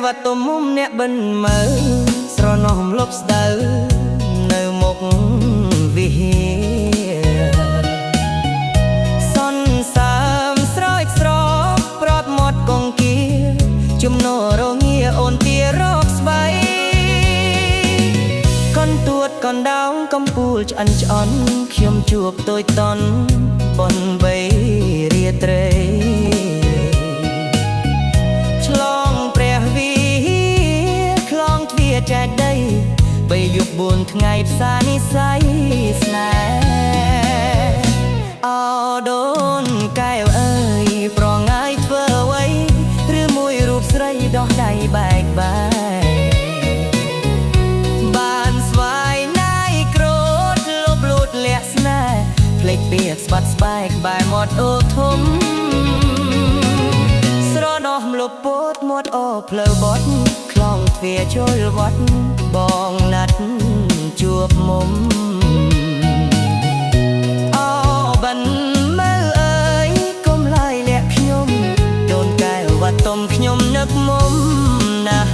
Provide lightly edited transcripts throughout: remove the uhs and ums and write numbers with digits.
វត្តមុំអ្នកបិណ្ឌមើស្រណោះលប់ស្ដៅនៅមុខវិហារសន្សាមស្រោចស្រពប្រាប់មាត់កងគាជំនោរងាអូនទារកស្បៃកនទួតកនដៅកំពូលឆ្អិនឆ្អន់ខ្ញុំជួបតូចតន់បនបីរាត្រីឆ្លងព្រះវិហារខ្លងទ្វារចែកដីបីយប់4ថ្ងៃផ្សារនិស័យស្នេហ៍អោដូនកែវអើយប្រងាយធ្វើអ្វីឬមួយរូបស្រីដោះដៃបែកបែកបានស្វាយណាយក្រោតលបលូតលះស្នេហ៍ភ្លេចពាក្យស្បាត់ស្បែកបែមាត់អូធំស្រណោះមលពោតមាត់អូផ្លូវបត់ខ្លងទ្វារចូលវត្តបងណាត់ជួបមុំអូបិណ្ឌមើអើយកុំឡាយលាក់ខ្ញុំដូនកែវវត្តទុំខ្ញុំនឹកមុំណាស់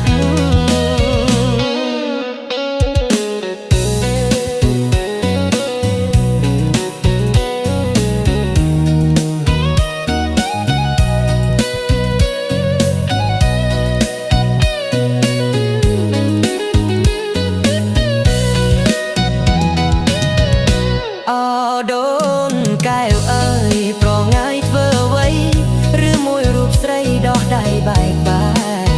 ដូនកែវអើយប្រងាយធ្វើអ្វីឬមួយរូបស្រីដោះដៃបែកបែក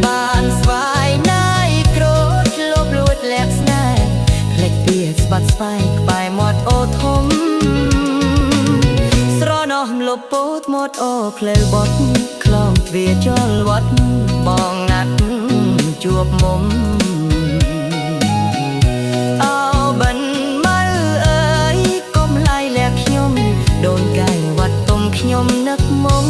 បានស្វាយណាយក្រោតលបលួចលះស្នេហ៍ភ្លេចពាក្យស្បាត់ស្បែកក្បែរមាត់អូធំស្រណោះមលពោតមាត់អូផ្លូវបត់ខ្លងទ្វារចូលវត្តបងណាត់ជួបមុំដូនកែវវត្តទុំខ្ញុំនឹកមុំ